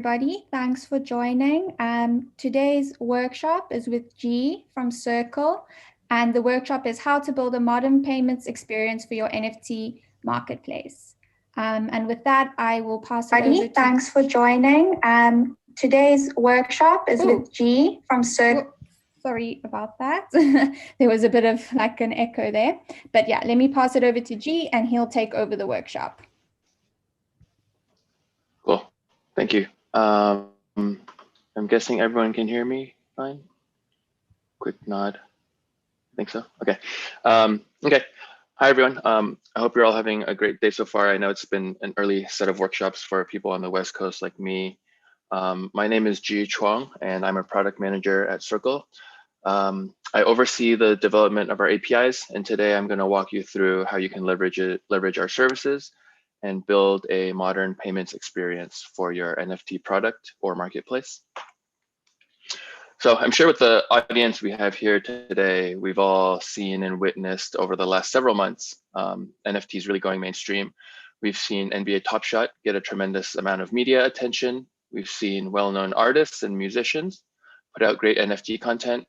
Everybody, thanks for joining. Today's workshop is with G from Circle, and the workshop is how to build a modern payments experience for your NFT marketplace. And with that, I will pass it over to... Thanks for joining. Today's workshop is with G from Circle. Sorry about that. There was a bit of like an echo there. But yeah, let me pass it over to G and he'll take over the workshop. Cool. Thank you. I'm guessing everyone can hear me fine. Quick nod. I think so. Okay. Okay. Hi, everyone. I hope you're all having a great day so far. I know it's been an early set of workshops for people on the West Coast like me. My name is Chuang, and I'm a product manager at Circle. I oversee the development of our APIs, and today I'm going to walk you through how you can leverage our services and build a modern payments experience for your NFT product or marketplace. So I'm sure with the audience we have here today, we've all seen and witnessed over the last several months, NFTs really going mainstream. We've seen NBA Top Shot get a tremendous amount of media attention. We've seen well-known artists and musicians put out great NFT content.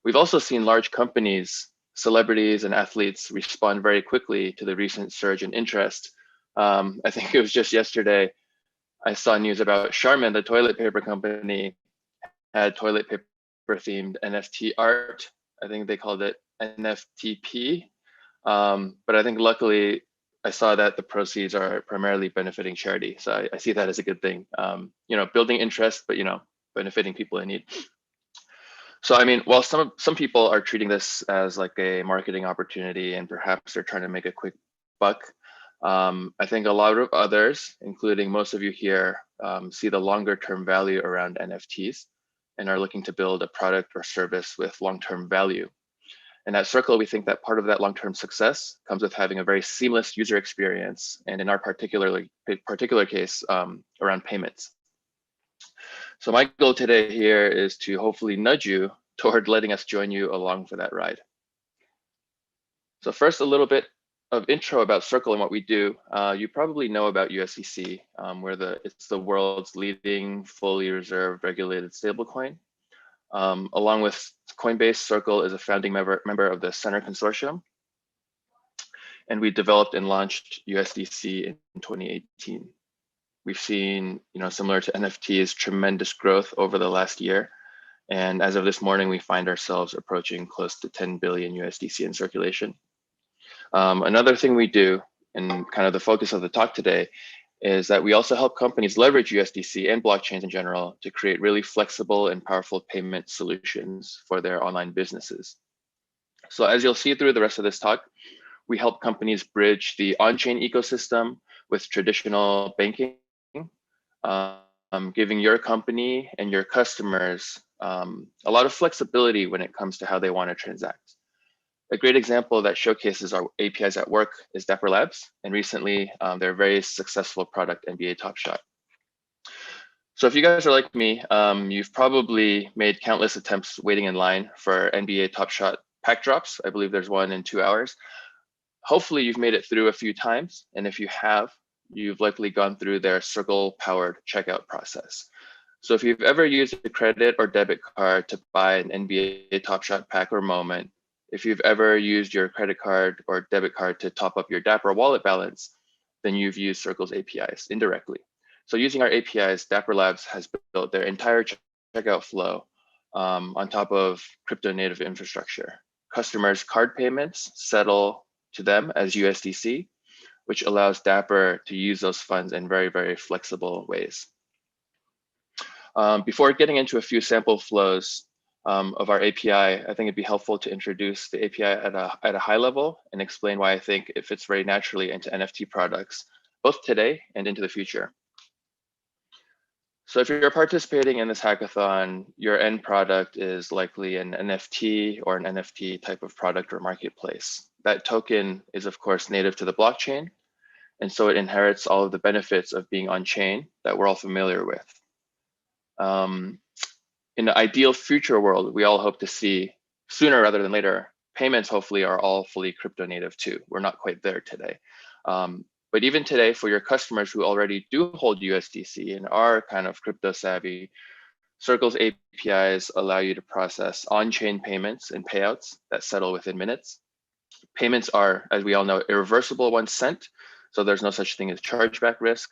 We've also seen large companies, celebrities, and athletes respond very quickly to the recent surge in interest. I think it was just yesterday, I saw news about Charmin, the toilet paper company, had toilet paper themed NFT art. I think they called it NFTP. But I think luckily I saw that the proceeds are primarily benefiting charity. So I see that as a good thing. You know, building interest, but, you know, benefiting people in need. So, I mean, while some people are treating this as like a marketing opportunity and perhaps they're trying to make a quick buck, I think a lot of others, including most of you here, see the longer term value around NFTs and are looking to build a product or service with long-term value. And at Circle, we think that part of that long-term success comes with having a very seamless user experience, and in our particular case, around payments. So my goal today here is to hopefully nudge you toward letting us join you along for that ride. So first, a little bit of intro about Circle and what we do. You probably know about USDC, where it's the world's leading fully reserved regulated stablecoin. Along with Coinbase, Circle is a founding member of the Center Consortium. And we developed and launched USDC in 2018. We've seen, you know, similar to NFTs, tremendous growth over the last year. And as of this morning, we find ourselves approaching close to 10 billion USDC in circulation. Another thing we do, and kind of the focus of the talk today, is that we also help companies leverage USDC and blockchains in general to create really flexible and powerful payment solutions for their online businesses. So as you'll see through the rest of this talk, we help companies bridge the on-chain ecosystem with traditional banking, giving your company and your customers a lot of flexibility when it comes to how they want to transact. A great example that showcases our APIs at work is Dapper Labs, and recently their very successful product, NBA Top Shot. So if you guys are like me, you've probably made countless attempts waiting in line for NBA Top Shot pack drops. I believe there's one in 2 hours. Hopefully you've made it through a few times, and if you have, you've likely gone through their Circle-powered checkout process. So if you've ever used a credit or debit card to buy an NBA Top Shot pack or moment, if you've ever used your credit card or debit card to top up your Dapper wallet balance, then you've used Circle's APIs indirectly. So using our APIs, Dapper Labs has built their entire checkout flow on top of crypto native infrastructure. Customers' card payments settle to them as USDC, which allows Dapper to use those funds in very, very flexible ways. Before getting into a few sample flows of our API, I think it'd be helpful to introduce the API at a high level and explain why I think it fits very naturally into NFT products, both today and into the future. So if you're participating in this hackathon, your end product is likely an NFT or an NFT type of product or marketplace. That token is, of course, native to the blockchain, and so it inherits all of the benefits of being on-chain that we're all familiar with. In the ideal future world, we all hope to see sooner rather than later, payments hopefully are all fully crypto native too. We're not quite there today. But even today, for your customers who already do hold USDC and are kind of crypto savvy, Circle's APIs allow you to process on-chain payments and payouts that settle within minutes. Payments are, as we all know, irreversible once sent, so there's no such thing as chargeback risk,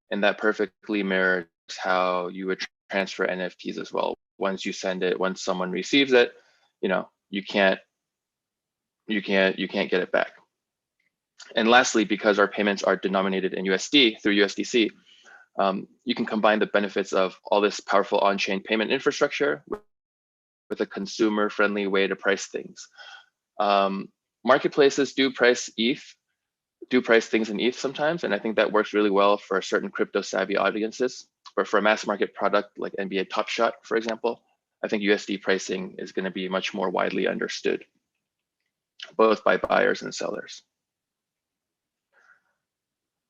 and that perfectly mirrors how you would transfer NFTs as well. Once you send it, once someone receives it, you can't get it back. And lastly, because our payments are denominated in USD through USDC, you can combine the benefits of all this powerful on-chain payment infrastructure with a consumer-friendly way to price things. Marketplaces do price things in ETH sometimes, and I think that works really well for certain crypto-savvy audiences. But for a mass market product like NBA Top Shot, for example, I think USD pricing is going to be much more widely understood, both by buyers and sellers.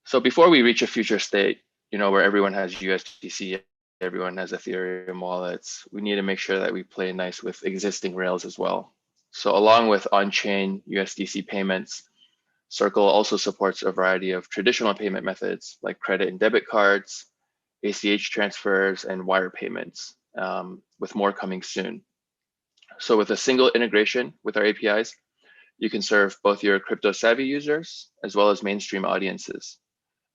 So before we reach a future state, where everyone has USDC, everyone has Ethereum wallets, we need to make sure that we play nice with existing rails as well. So along with on-chain USDC payments, Circle also supports a variety of traditional payment methods like credit and debit cards, ACH transfers, and wire payments, with more coming soon. So with a single integration with our APIs, you can serve both your crypto savvy users as well as mainstream audiences.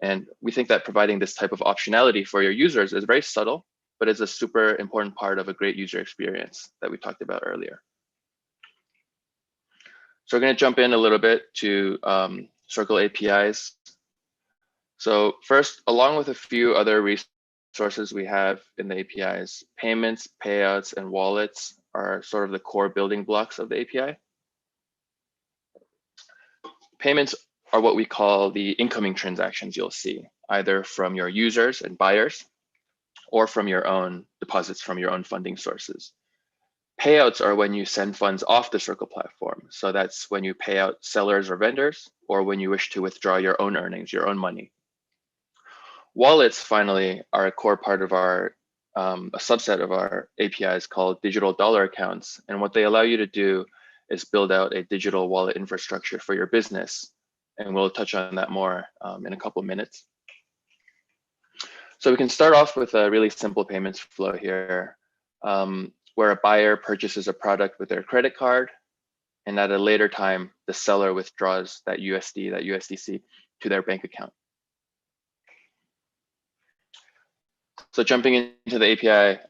And we think that providing this type of optionality for your users is very subtle, but is a super important part of a great user experience that we talked about earlier. So we're going to jump in a little bit to Circle APIs. So first, along with a few other resources we have in the APIs, payments, payouts, and wallets are sort of the core building blocks of the API. Payments are what we call the incoming transactions you'll see, either from your users and buyers or from your own deposits from your own funding sources. Payouts are when you send funds off the Circle platform. So that's when you pay out sellers or vendors, or when you wish to withdraw your own earnings, your own money. Wallets, finally, are a core part of our, a subset of our APIs called digital dollar accounts. And what they allow you to do is build out a digital wallet infrastructure for your business. And we'll touch on that more in a couple of minutes. So we can start off with a really simple payments flow here, where a buyer purchases a product with their credit card, and at a later time, the seller withdraws that USDC to their bank account. So jumping into the API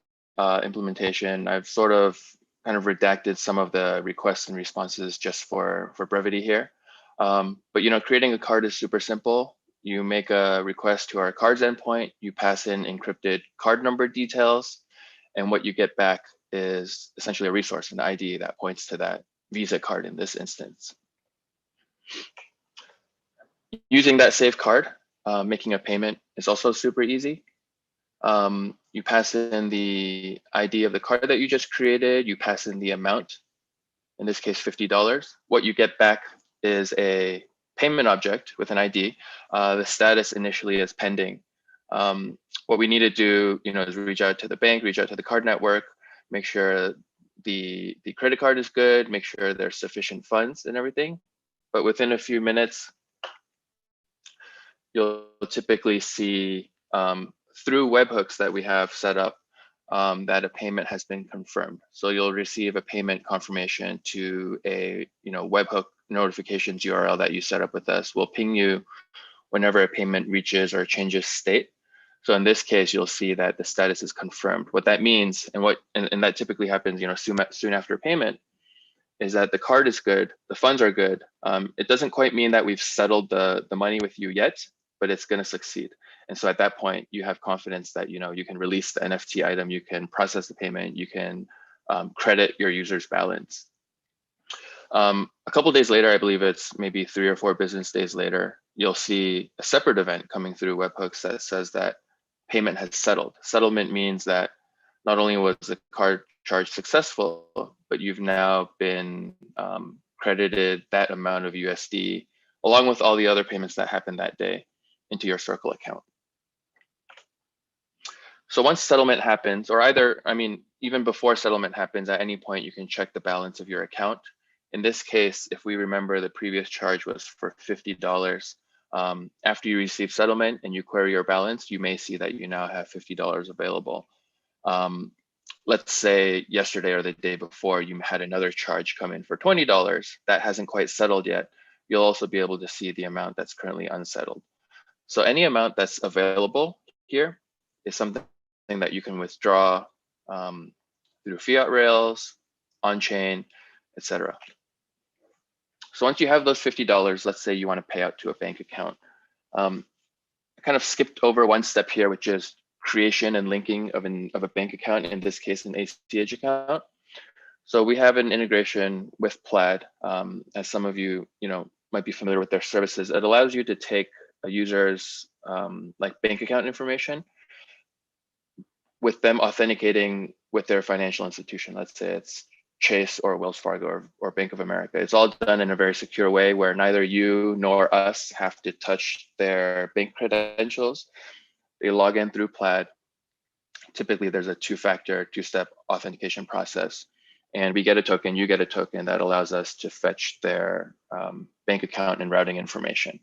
implementation, I've sort of kind of redacted some of the requests and responses just for brevity here. But creating a card is super simple. You make a request to our cards endpoint, you pass in encrypted card number details, and what you get back is essentially a resource, an ID that points to that Visa card in this instance. Using that saved card, making a payment is also super easy. You pass in the ID of the card that you just created, you pass in the amount, in this case, $50. What you get back is a payment object with an ID. The status initially is pending. What we need to do, is reach out to the bank, reach out to the card network, make sure the credit card is good, make sure there's sufficient funds and everything. But within a few minutes, you'll typically see through webhooks that we have set up that a payment has been confirmed. So you'll receive a payment confirmation to a webhook notifications URL that you set up with us. We'll ping you whenever a payment reaches or changes state. So in this case, you'll see that the status is confirmed. What that means, and that typically happens, soon after payment, is that the card is good, the funds are good. It doesn't quite mean that we've settled the money with you yet, but it's going to succeed. And so at that point, you have confidence that you can release the NFT item, you can process the payment, you can credit your user's balance. A couple of days later, I believe it's maybe 3 or 4 business days later, you'll see a separate event coming through webhooks that says that payment has settled. Settlement means that not only was the card charge successful, but you've now been credited that amount of USD, along with all the other payments that happened that day, into your Circle account. So once settlement happens, or even before settlement happens, at any point you can check the balance of your account. In this case, if we remember, the previous charge was for $50. After you receive settlement and you query your balance, you may see that you now have $50 available. Let's say yesterday or the day before, you had another charge come in for $20 that hasn't quite settled yet. You'll also be able to see the amount that's currently unsettled. So any amount that's available here is something that you can withdraw through fiat rails, on-chain, etc. So once you have those $50, let's say you want to pay out to a bank account. I kind of skipped over one step here, which is creation and linking of a bank account, in this case, an ACH account. So we have an integration with Plaid. As some of you, might be familiar with their services. It allows you to take a user's like bank account information with them authenticating with their financial institution. Let's say it's Chase or Wells Fargo or Bank of America. It's all done in a very secure way where neither you nor us have to touch their bank credentials. They log in through Plaid. Typically, there's a two-step authentication process. And we get a token, you get a token that allows us to fetch their bank account and routing information.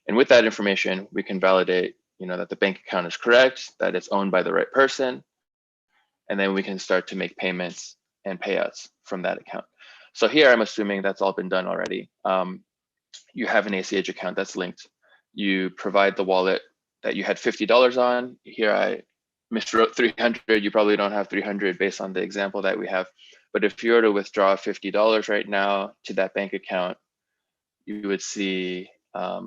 And with that information, we can validate that the bank account is correct, that it's owned by the right person, and then we can start to make payments and payouts from that account. So here, I'm assuming that's all been done already. You have an ACH account that's linked. You provide the wallet that you had $50 on. Here, I miswrote 300. You probably don't have 300 based on the example that we have. But if you were to withdraw $50 right now to that bank account, you would see a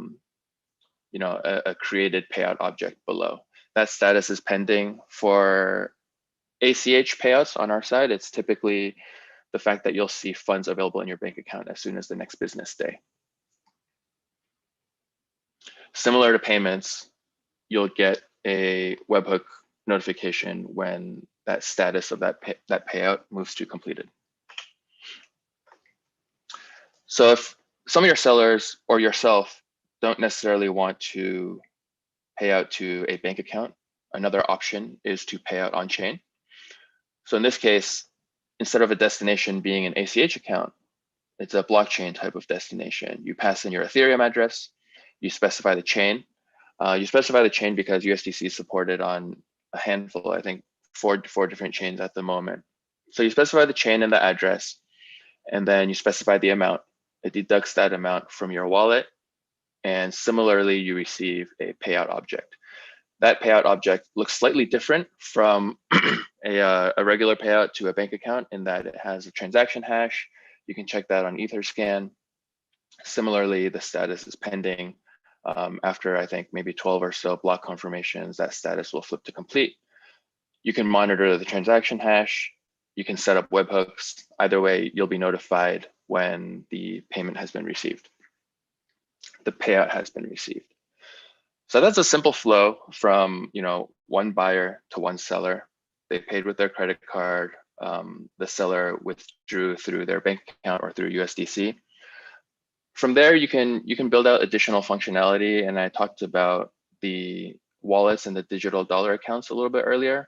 created payout object below. That status is pending. For ACH payouts on our side, it's typically the fact that you'll see funds available in your bank account as soon as the next business day. Similar to payments, you'll get a webhook notification when that status of that payout moves to completed. So if some of your sellers or yourself don't necessarily want to pay out to a bank account, another option is to pay out on chain. So in this case, instead of a destination being an ACH account, it's a blockchain type of destination. You pass in your Ethereum address, you specify the chain. You specify the chain because USDC is supported on a handful, I think four different chains at the moment. So you specify the chain and the address, and then you specify the amount. It deducts that amount from your wallet. And similarly, you receive a payout object. That payout object looks slightly different from a regular payout to a bank account in that it has a transaction hash. You can check that on Etherscan. Similarly, the status is pending. After I think maybe 12 or so block confirmations, that status will flip to complete. You can monitor the transaction hash. You can set up webhooks. Either way, you'll be notified when the payment has been received. The payout has been received. So that's a simple flow from one buyer to one seller. They paid with their credit card. The seller withdrew through their bank account or through USDC. From there, you can build out additional functionality, and I talked about the wallets and the digital dollar accounts a little bit earlier.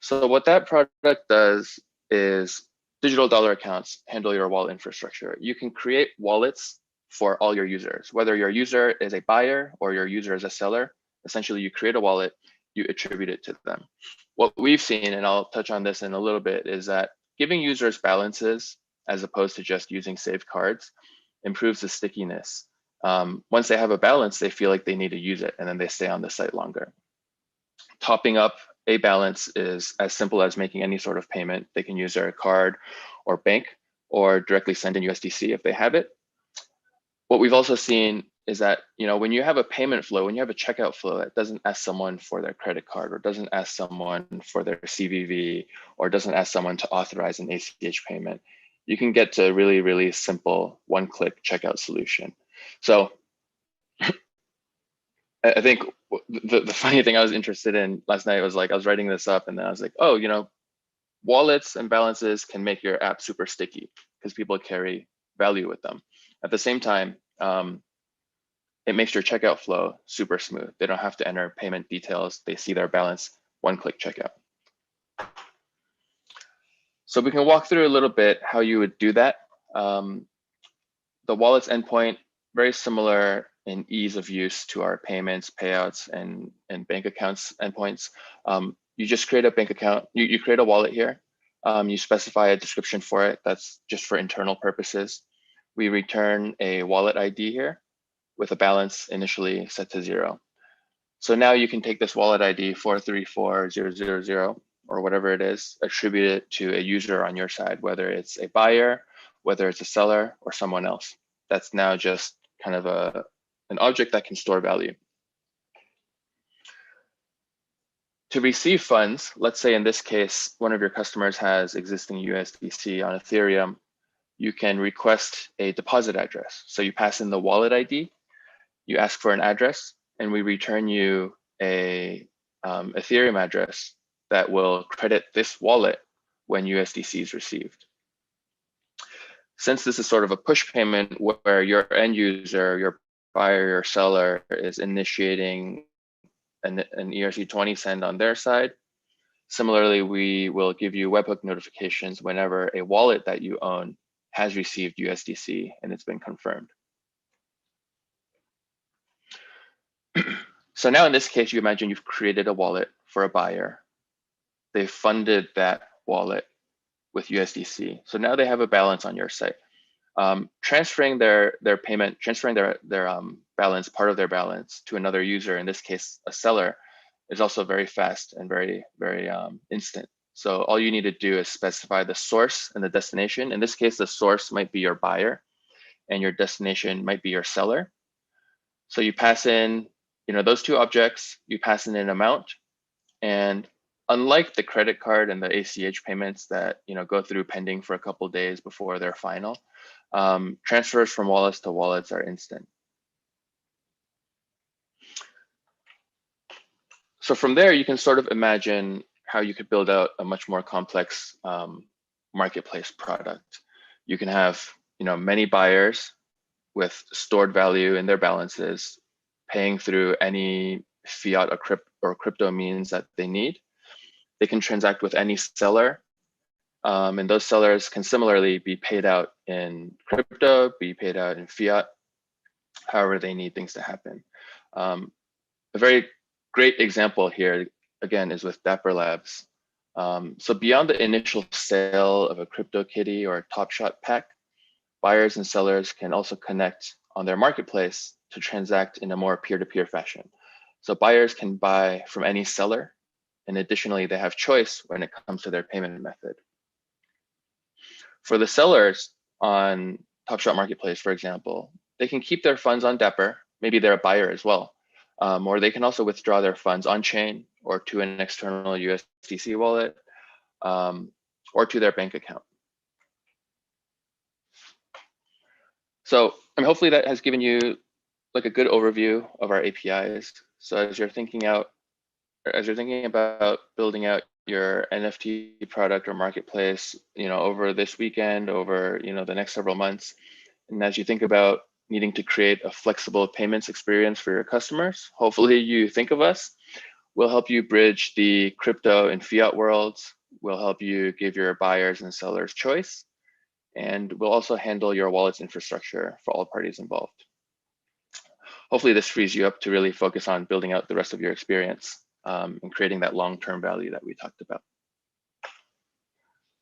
So what that product does is digital dollar accounts handle your wallet infrastructure. You can create wallets for all your users, whether your user is a buyer or your user is a seller. Essentially, you create a wallet, you attribute it to them. What we've seen, and I'll touch on this in a little bit, is that giving users balances as opposed to just using saved cards improves the stickiness. Once they have a balance, they feel like they need to use it, and then they stay on the site longer. Topping up a balance is as simple as making any sort of payment. They can use their card or bank or directly send in USDC if they have it. What we've also seen is that when you have a payment flow, when you have a checkout flow that doesn't ask someone for their credit card or doesn't ask someone for their CVV or doesn't ask someone to authorize an ACH payment, you can get to a really, really simple one-click checkout solution. So I think the funny thing I was interested in last night was I was writing this up and then I was like, oh, wallets and balances can make your app super sticky because people carry value with them. At the same time, it makes your checkout flow super smooth. They don't have to enter payment details. They see their balance, one-click checkout. So we can walk through a little bit how you would do that. The wallet's endpoint, very similar and ease of use to our payments, payouts, and bank accounts endpoints, you just create a bank account. You create a wallet here. You specify a description for it. That's just for internal purposes. We return a wallet ID here with a balance initially set to 0. So now you can take this wallet ID 434,000 or whatever it is, attribute it to a user on your side, whether it's a buyer, whether it's a seller, or someone else. That's now just kind of an object that can store value. To receive funds, let's say in this case, one of your customers has existing USDC on Ethereum, you can request a deposit address. So you pass in the wallet ID, you ask for an address, and we return you a Ethereum address that will credit this wallet when USDC is received. Since this is sort of a push payment where your end user, your buyer, your seller is initiating an ERC20 send on their side, similarly, we will give you webhook notifications whenever a wallet that you own has received USDC and it's been confirmed. So now in this case, you imagine you've created a wallet for a buyer. They funded that wallet with USDC. So now they have a balance on your site. Transferring their payment, transferring their balance, part of their balance to another user, in this case, a seller, is also very fast and very instant. So all you need to do is specify the source and the destination. In this case, the source might be your buyer and your destination might be your seller. So you pass in, those two objects, you pass in an amount, and unlike the credit card and the ACH payments that go through pending for a couple of days before they're final, transfers from wallets to wallets are instant. So from there, you can sort of imagine how you could build out a much more complex marketplace product. You can have many buyers with stored value in their balances, paying through any fiat or crypto means that they need. They can transact with any seller, and those sellers can similarly be paid out in crypto, be paid out in fiat, however they need things to happen. A very great example here, again, is with Dapper Labs. So beyond the initial sale of a CryptoKitty or a Top Shot pack, buyers and sellers can also connect on their marketplace to transact in a more peer-to-peer fashion. So buyers can buy from any seller, and additionally, they have choice when it comes to their payment method. For the sellers on Top Shot Marketplace, for example, they can keep their funds on Dapper, maybe they're a buyer as well, or they can also withdraw their funds on-chain or to an external USDC wallet, or to their bank account. So hopefully that has given you like a good overview of our APIs. So as you're thinking about building out your NFT product or marketplace, over this weekend, over the next several months, and as you think about needing to create a flexible payments experience for your customers, hopefully you think of us. We'll help you bridge the crypto and fiat worlds. We'll help you give your buyers and sellers choice. And we'll also handle your wallet's infrastructure for all parties involved. Hopefully this frees you up to really focus on building out the rest of your experience and creating that long-term value that we talked about.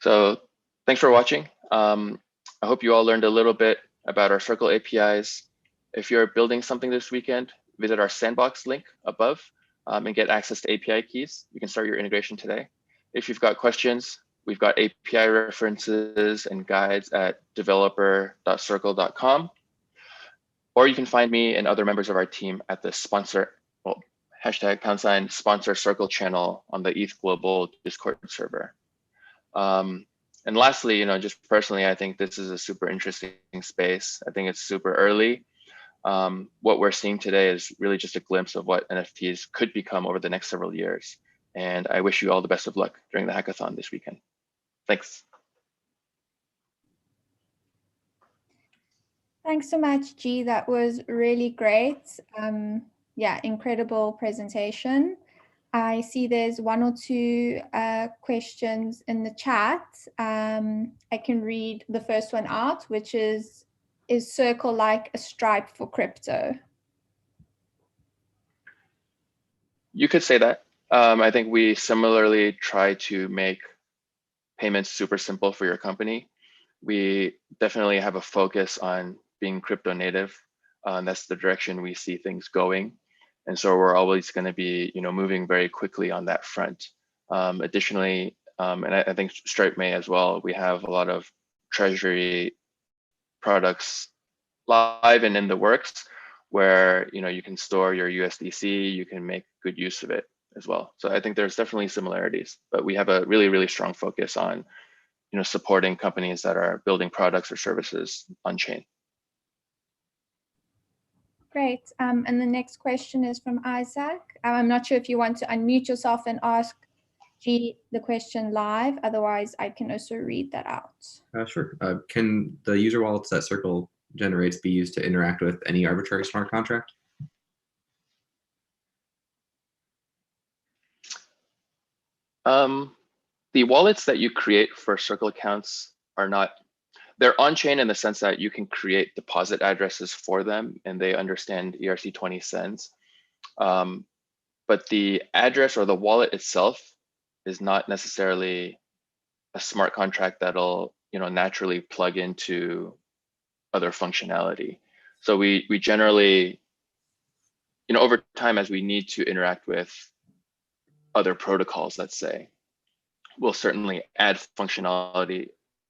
So thanks for watching. I hope you all learned a little bit about our Circle APIs. If you're building something this weekend, visit our sandbox link above and get access to API keys. You can start your integration today. If you've got questions, we've got API references and guides at developer.circle.com. Or you can find me and other members of our team at the #sponsor Circle channel on the ETH Global Discord server. And lastly, just personally, I think this is a super interesting space. I think it's super early. What we're seeing today is really just a glimpse of what NFTs could become over the next several years. And I wish you all the best of luck during the hackathon this weekend. Thanks. Thanks so much, G. That was really great. Yeah, incredible presentation. I see there's one or two questions in the chat. I can read the first one out, which is Circle like a Stripe for crypto? You could say that. I think we similarly try to make payments super simple for your company. We definitely have a focus on being crypto native. That's the direction we see things going. And so we're always going to be, moving very quickly on that front. Additionally, and I think Stripe may as well, we have a lot of treasury products live and in the works where you can store your USDC, you can make good use of it as well. So I think there's definitely similarities, but we have a really, really strong focus on supporting companies that are building products or services on chain. Great. And the next question is from Isaac. I'm not sure if you want to unmute yourself and ask G the question live. Otherwise, I can also read that out. Sure. Can the user wallets that Circle generates be used to interact with any arbitrary smart contract? The wallets that you create for Circle accounts they're on-chain in the sense that you can create deposit addresses for them and they understand ERC20 sends. But the address or the wallet itself is not necessarily a smart contract that'll naturally plug into other functionality. So we generally, over time, as we need to interact with other protocols, let's say, we'll certainly add functionality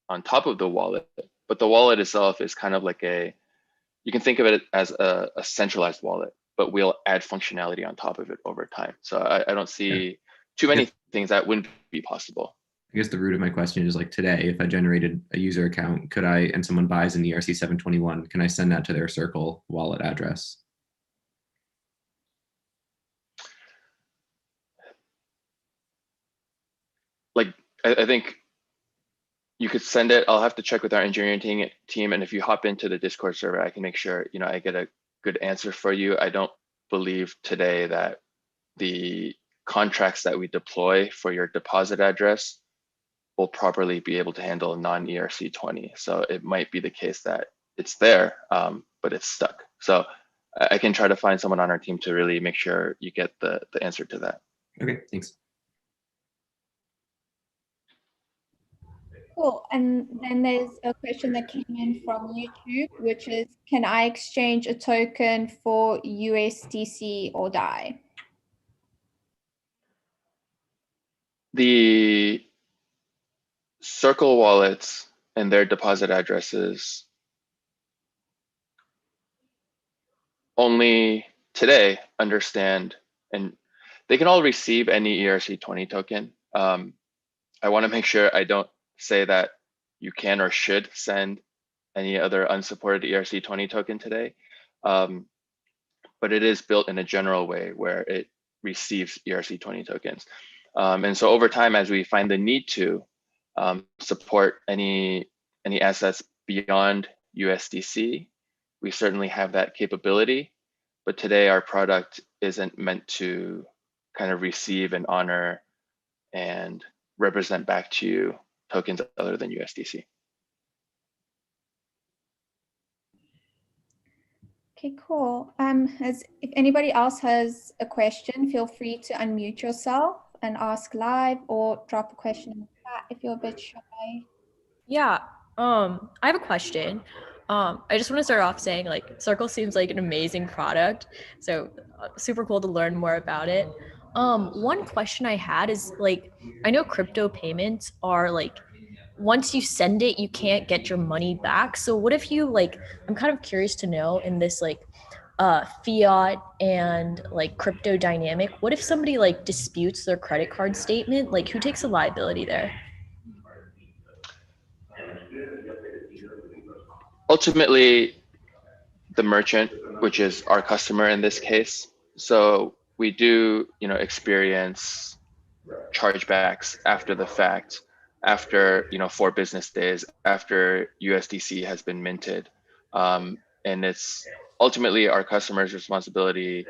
on top of the wallet, but the wallet itself is kind of like you can think of it as a centralized wallet, but we'll add functionality on top of it over time. So I don't see too many things that wouldn't be possible. I guess the root of my question is like today, if I generated a user account, could I, and someone buys an ERC 721, can I send that to their Circle wallet address? Like, I think you could send it. I'll have to check with our engineering team. And if you hop into the Discord server, I can make sure, I get a good answer for you. I don't believe today that the contracts that we deploy for your deposit address will properly be able to handle non-ERC20. So it might be the case that it's there, but it's stuck. So I can try to find someone on our team to really make sure you get the answer to that. Okay, thanks. Cool. And then there's a question that came in from YouTube, which is, can I exchange a token for USDC or DAI? The Circle wallets and their deposit addresses only today understand, and they can all receive any ERC20 token. I want to make sure I don't say that you can or should send any other unsupported ERC20 token today, but it is built in a general way where it receives ERC20 tokens. And so over time, as we find the need to support any assets beyond USDC, we certainly have that capability. But today, our product isn't meant to kind of receive and honor and represent back to you tokens other than USDC. Okay, cool. If anybody else has a question, feel free to unmute yourself and ask live or drop a question in the chat if you're a bit shy. Yeah, I have a question. I just want to start off saying like Circle seems like an amazing product. So super cool to learn more about it. One question I had is like, I know crypto payments are like, once you send it, you can't get your money back. So what if you like, I'm kind of curious to know in this like fiat and like crypto dynamic, what if somebody like disputes their credit card statement? Like who takes the liability there? Ultimately, the merchant, which is our customer in this case. So we do, experience chargebacks after the fact, after 4 business days after USDC has been minted, and it's ultimately our customer's responsibility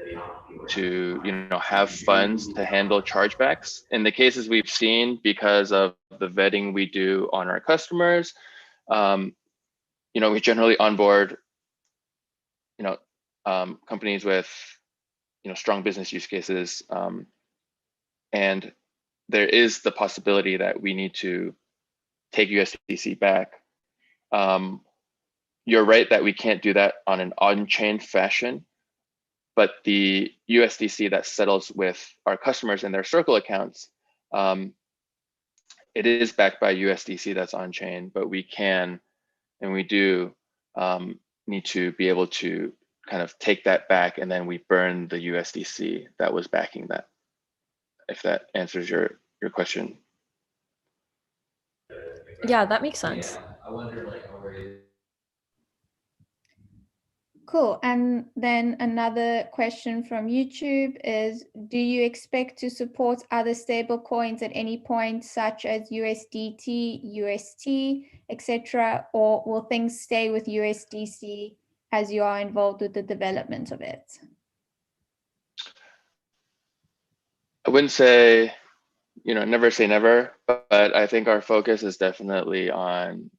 to have funds to handle chargebacks. In the cases we've seen, because of the vetting we do on our customers, we generally onboard companies with strong business use cases, and there is the possibility that we need to take USDC back. You're right that we can't do that on an on-chain fashion, but the USDC that settles with our customers in their Circle accounts, it is backed by USDC that's on-chain, but we can, and we do need to be able to kind of take that back, and then we burn the USDC that was backing that, if that answers your question. Yeah, that makes sense. Cool. And then another question from YouTube is, do you expect to support other stable coins at any point, such as USDT, UST, etc., or will things stay with USDC as you are involved with the development of it? I wouldn't say, never say never, but I think our focus is definitely on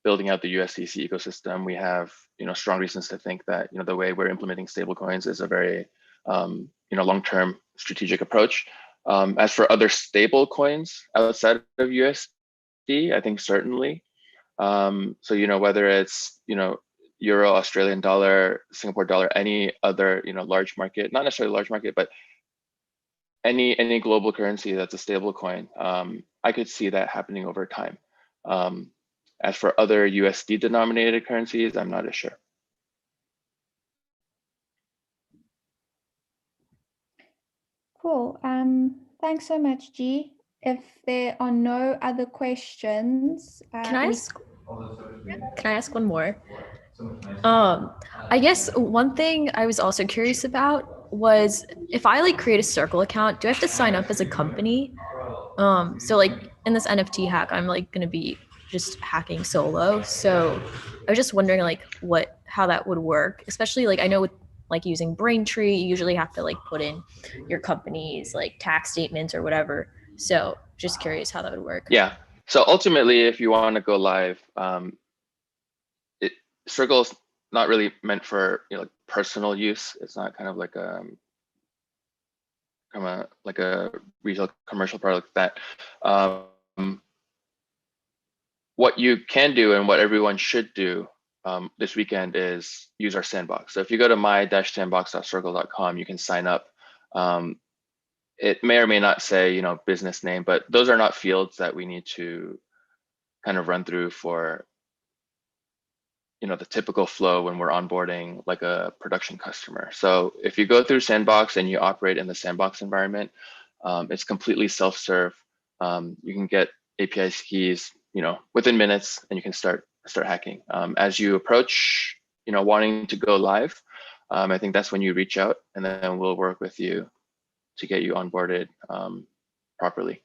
building out the USDC ecosystem. We have, strong reasons to think that, the way we're implementing stablecoins is a very, long-term strategic approach. As for other stable coins outside of USD, I think certainly. So, whether it's, Euro, Australian dollar, Singapore dollar, any other, large market, not necessarily large market, but any global currency that's a stable coin, I could see that happening over time. As for other USD denominated currencies, I'm not as sure. Cool. Thanks so much, G. If there are no other questions, Can I ask one more? I guess one thing I was also curious about was, if I create a Circle account, do I have to sign up as a company? So in this NFT hack, I'm gonna be just hacking solo. So I was just wondering how that would work, especially I know with using Braintree, you usually have to put in your company's tax statements or whatever. So just curious how that would work. Yeah. So ultimately, if you want to go live, Circle's not really meant for personal use. It's not kind of like a retail commercial product that. What you can do and what everyone should do this weekend is use our sandbox. So if you go to my-sandbox.circle.com, you can sign up. It may or may not say, business name, but those are not fields that we need to kind of run through for, the typical flow when we're onboarding a production customer. So if you go through Sandbox and you operate in the Sandbox environment, it's completely self-serve. You can get API keys, within minutes, and you can start hacking. As you approach, wanting to go live, I think that's when you reach out, and then we'll work with you to get you onboarded properly.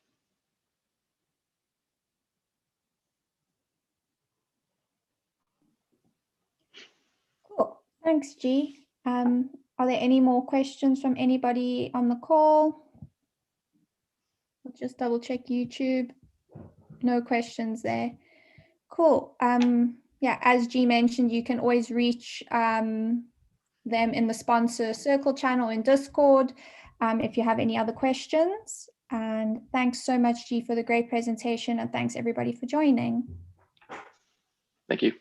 Cool. Thanks, G. Are there any more questions from anybody on the call? I'll just double check YouTube. No questions there. Cool. Yeah, as G mentioned, you can always reach them in the sponsor Circle channel in Discord if you have any other questions. And thanks so much, G, for the great presentation, and thanks everybody for joining. Thank you.